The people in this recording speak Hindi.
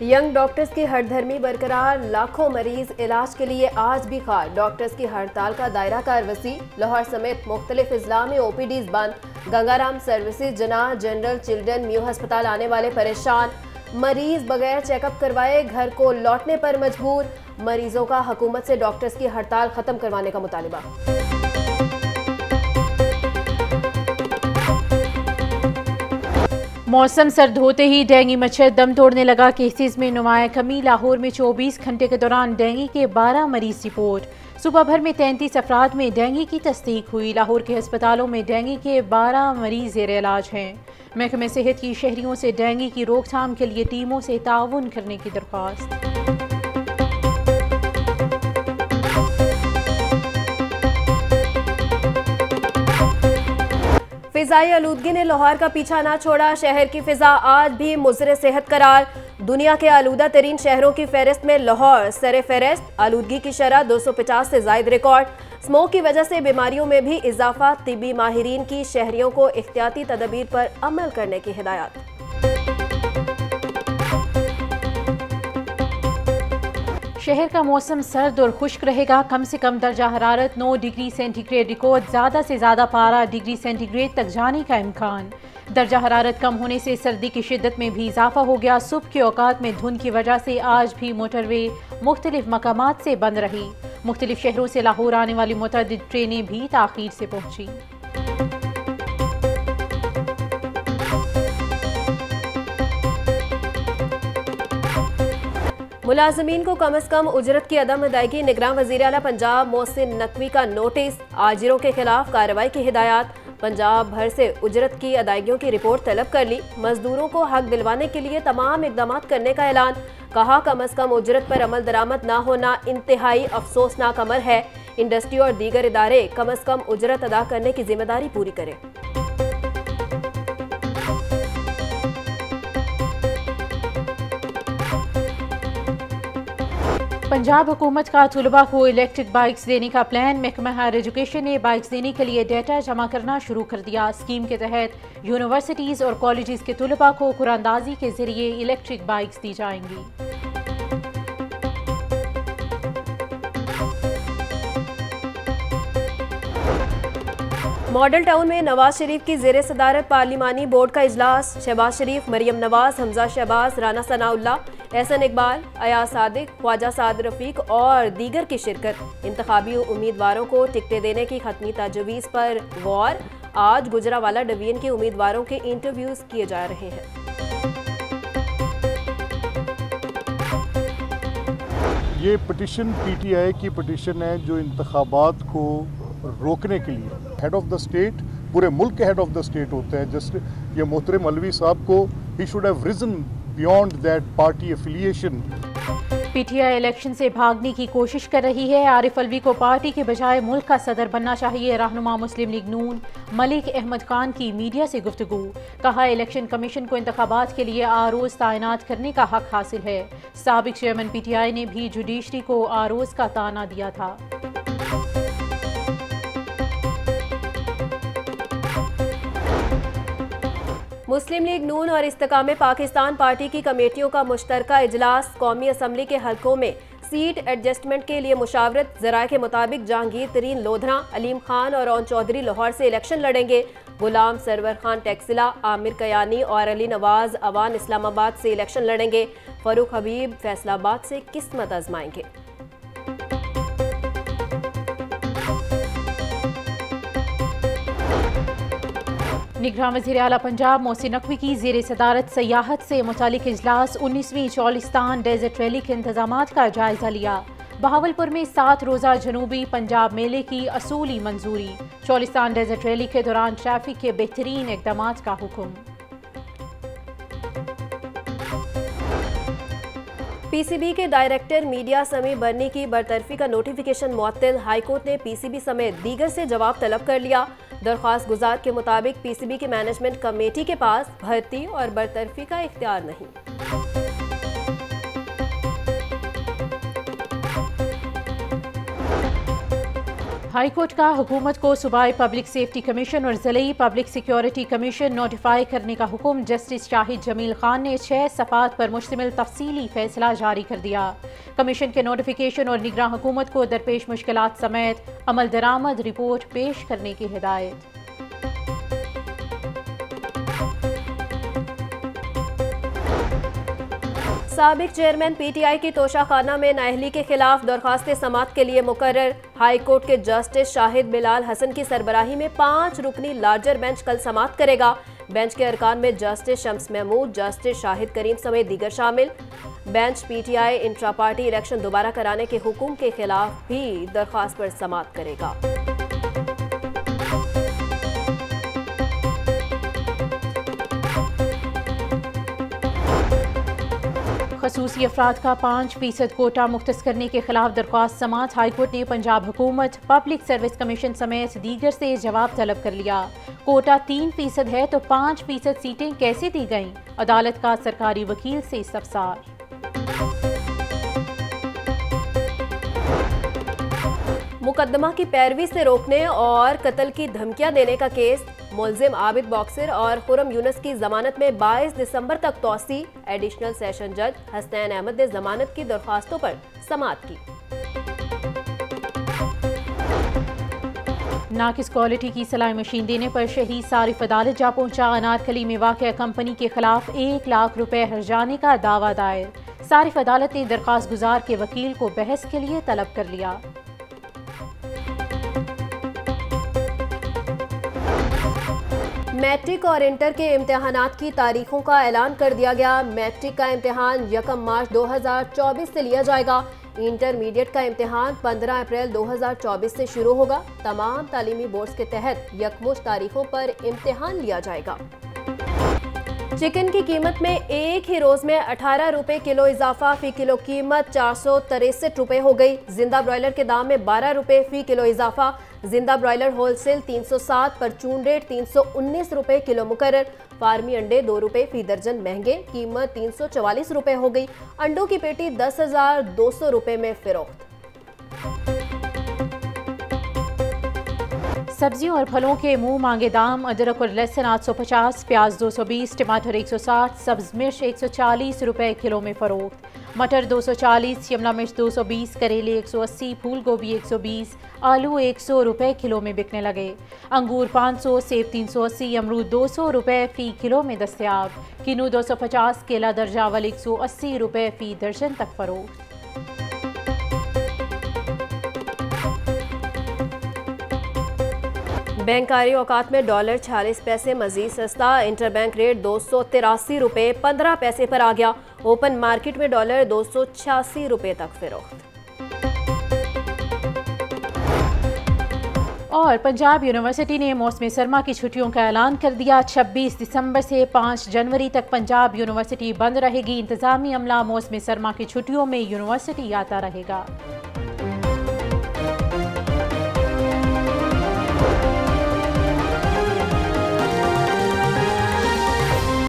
यंग डॉक्टर्स की हड़धर्मी बरकरार, लाखों मरीज इलाज के लिए आज भी खार। डॉक्टर्स की हड़ताल का दायरा कार वसी, लाहौर समेत मुख्तलिफ अजला में ओपीडीज बंद। गंगाराम सर्विसेज, जना, जनरल, चिल्ड्रन, म्यू अस्पताल आने वाले परेशान। मरीज बगैर चेकअप करवाए घर को लौटने पर मजबूर। मरीजों का हुकूमत से डॉक्टर्स की हड़ताल खत्म करवाने का मुतालिबा। मौसम सर्द होते ही डेंगू मच्छर दम तोड़ने लगा। केसेस में नुमाया कमी। लाहौर में 24 घंटे के दौरान डेंगू के 12 मरीज रिपोर्ट। सुबह भर में 33 अफराद में डेंगू की तस्दीक हुई। लाहौर के अस्पतालों में डेंगू के 12 मरीज ज़ेर इलाज हैं। महकमे सेहत की शहरियों से डेंगू की रोकथाम के लिए टीमों से ताउन करने की दरख्वास्त। फिजाई आलूदगी ने लाहौर का पीछा ना छोड़ा। शहर की फिजा आज भी मुज़र सेहत करार। दुनिया के आलूदा तरीन शहरों की फहरिस्त में लाहौर सरे फहरिस्त। आलूदगी की शरह 250 से जायद रिकॉर्ड। स्मोक की वजह से बीमारियों में भी इजाफा। तिब्बी माहिरीन की शहरियों को एहतियाती तदबीर पर अमल करने की हिदायत। शहर का मौसम सर्द और खुश्क रहेगा। कम से कम दर्जा हरारत 9 डिग्री सेंटीग्रेड रिकॉर्ड। ज़्यादा से ज़्यादा पारा डिग्री सेंटीग्रेड तक जाने का इम्कान। दर्जा हरारत कम होने से सर्दी की शिद्दत में भी इजाफा हो गया। सुबह के औकात में धुंध की वजह से आज भी मोटरवे मुख्तलिफ मकामात से बंद रही। मुख्तलिफ शहरों से लाहौर आने वाली मुतअद्दिद ट्रेनें भी ताख़ीर से पहुँची। मुलाजमीन को कम अज कम उजरत की अदम अदायगी। निगरान वज़ीर आला पंजाब मोहसिन नकवी का नोटिस। आजिरों के खिलाफ कार्रवाई की हिदायत। पंजाब भर से उजरत की अदायगियों की रिपोर्ट तलब कर ली। मजदूरों को हक दिलवाने के लिए तमाम इकदाम करने का ऐलान। कहा कम अज कम उजरत पर अमल दरामद ना होना इंतहाई अफसोसनाक अमर है। इंडस्ट्री और दीगर इदारे कम अज कम उजरत अदा करने की जिम्मेदारी पूरी करें। पंजाब हुकूमत का तलबा को इलेक्ट्रिक बाइक्स देने का प्लान। महकमा हायर एजुकेशन ने बाइक्स देने के लिए डेटा जमा करना शुरू कर दिया। स्कीम के तहत यूनिवर्सिटीज़ और कॉलेजेस के तलबा को कुरानंदाजी के जरिए इलेक्ट्रिक बाइक्स दी जाएंगी। मॉडल टाउन में नवाज शरीफ की ज़ेर सदारत पार्लिमानी बोर्ड का इजलास। शहबाज शरीफ, मरियम नवाज, हमजा शहबाज, राना सनाउल्लाह, एहसन इकबाल, अयाज सादिक, ख्वाजा साद रफीक और दीगर की शिरकत। इंतखाबी उम्मीदवारों को टिकटें देने की खत्मी तजवीज़ पर गौर। आज गुजरावाला डिवीजन के उम्मीदवारों के इंटरव्यूज किए जा रहे हैं। ये पिटिशन पीटीआई की पिटिशन है जो इंतखाबात को रोकने के लिए हेड ऑफ द स्टेट, पूरे मुल्क के हेड ऑफ द स्टेट होते हैं। जस्ट ये मोहतरम अलवी साहब को he should have reason beyond that party affiliation. PTI election से भागने की कोशिश कर रही है। आरिफ अलवी को पार्टी के बजाय मुल्क का सदर बनना चाहिए। रहनुमा मुस्लिम लीग नून मलिक अहमद खान की मीडिया से गुफ्तगू। कहा इलेक्शन कमीशन को इंतखाबात के लिए आरोज तैनात करने का हक हासिल है। साबिक चेयरमैन पीटीआई ने भी जुडिशरी को आरोज का ताना दिया था। मुस्लिम लीग नून और इस्तेकामे पाकिस्तान पार्टी की कमेटियों का मुश्तरका इजलास। कौमी असम्बली के हलकों में सीट एडजस्टमेंट के लिए मुशावरत। ज़राए के मुताबिक जहांगीर तरीन लोधरा, अलीम खान और ओन चौधरी लाहौर से इलेक्शन लड़ेंगे। गुलाम सरवर खान टैक्सिला, आमिर कयानी और अली नवाज अवान इस्लामाबाद से इलेक्शन लड़ेंगे। फरूक हबीब फैसलाबाद से किस्मत आजमाएंगे। निगरान वज़ीर आला पंजाब मोहसिन नकवी की ज़ेर सदारत सयाहत से मुतालिक इजलास। 19वीं चौलिस्तान डेजर्ट रैली के इंतजामात का जायजा लिया। बहावलपुर में 7 रोज़ा जनूबी पंजाब मेले की असूली मंजूरी। चौलिस्तान डेजर्ट रैली के दौरान ट्रैफिक के बेहतरीन इक़दामात का हुक्म। पीसीबी के डायरेक्टर मीडिया समी बर्नी की बरतरफी का नोटिफिकेशन मुअत्तल। हाईकोर्ट ने पीसीबी समेत दीगर से जवाब तलब कर लिया। दरख्वास्त गुजार के मुताबिक पीसीबी की मैनेजमेंट कमेटी के पास भर्ती और बरतरफी का इख्तियार नहीं। हाई कोर्ट का हुकूमत को सूबाई पब्लिक सेफ्टी कमीशन और ज़िले पब्लिक सिक्योरिटी कमीशन नोटिफाई करने का हुक्म जस्टिस शाहिद जमील खान ने 6 सफ़ात पर मुश्तमिल तफसीली फैसला जारी कर दिया। कमीशन के नोटिफिकेशन और निगरान हुकूमत को दरपेश मुश्किलात समेत अमल दरामद रिपोर्ट पेश करने की हिदायत। साबिक चेयरमैन पीटीआई की तोशाखाना में नाअहली के खिलाफ दरख्वास्त समाअत के लिए मुकर्रर हाई कोर्ट के जस्टिस शाहिद बिलाल हसन की सरबराही में 5 रुकनी लार्जर बेंच कल समाअत करेगा। बेंच के अरकान में जस्टिस शम्स महमूद, जस्टिस शाहिद करीम समेत दीगर शामिल। Bench PTI intra party election दोबारा कराने के हुक्म के खिलाफ भी दरख्वास्त पर समाअत करेगा। खसूसी अफराद का 5% कोटा मुख्तस करने के खिलाफ दरख्वास्त समाअत। हाईकोर्ट ने पंजाब हुकूमत, पब्लिक सर्विस कमीशन समेत दीगर से जवाब तलब कर लिया। कोटा 3% है तो 5% सीटें कैसे दी गईं? अदालत का सरकारी वकील से इस्तफसार। मुकदमा की पैरवी से रोकने और कत्ल की धमकियां देने का केस, मुलजिम आबिद बॉक्सर और खुरम यूनुस की जमानत में 22 दिसंबर तक तौसी। एडिशनल सेशन जज हसनैन अहमद ने जमानत की दरख्वास्तों पर समाअत की। नाकिस क्वालिटी की सिलाई मशीन देने पर शहरी सारिफ अदालत जा पहुंचा। अनारकली में वाक़या कंपनी के खिलाफ 1 लाख रुपए हर्जाने का दावा दायर। सारिफ अदालत ने दरख्वास्त गुजार के वकील को बहस के लिए तलब कर लिया। मैट्रिक और इंटर के इम्तिहानात की तारीखों का ऐलान कर दिया गया। मैट्रिक का इम्तिहान 1 मार्च 2024 से लिया जाएगा। इंटरमीडिएट का इम्तिहान 15 अप्रैल 2024 से शुरू होगा। तमाम तालीमी बोर्ड्स के तहत यकमुश्त तारीखों पर इम्तिहान लिया जाएगा। चिकन की कीमत में एक ही रोज में 18 रुपए किलो इजाफा, फी किलो कीमत 463 रुपए हो गई। जिंदा ब्रॉयलर के दाम में 12 रुपए फी किलो इजाफा। जिंदा ब्रॉयलर होलसेल 307, परचून रेट 319 रुपए किलो मुकर्रर। फार्मी अंडे 2 रुपए फी दर्जन महंगे, कीमत 344 रुपए हो गई। अंडों की पेटी 10,200 रुपए में फिरोख्त। सब्जियों और फलों के मुंह मांगे दाम। अदरक और लहसुन 850, प्याज 220, टमाटर 160, सब्ज मिर्च 140 रुपए किलो में फरोख्त। मटर 240, शिमला मिर्च 220, करेले 180, फूल गोभी 120, आलू 100 रुपए किलो में बिकने लगे। अंगूर 500, सेब 380, अमरूद 200 रुपए फी किलो में दस्तयाब। किन्नू 250, केला दर्जावल 180 रुपए फी दर्जन तक फरोख्त। बैंकारी औकात में डॉलर 46 पैसे मजीद सस्ता। इंटरबैंक रेट 283 रुपए 15 पैसे पर आ गया। ओपन मार्केट में डॉलर 286 रुपए तक फिरोख्त। और पंजाब यूनिवर्सिटी ने मौसमी सरमा की छुट्टियों का ऐलान कर दिया। 26 दिसंबर से 5 जनवरी तक पंजाब यूनिवर्सिटी बंद रहेगी। इंतजामी अमला मौसमी सरमा की छुट्टियों में यूनिवर्सिटी आता रहेगा।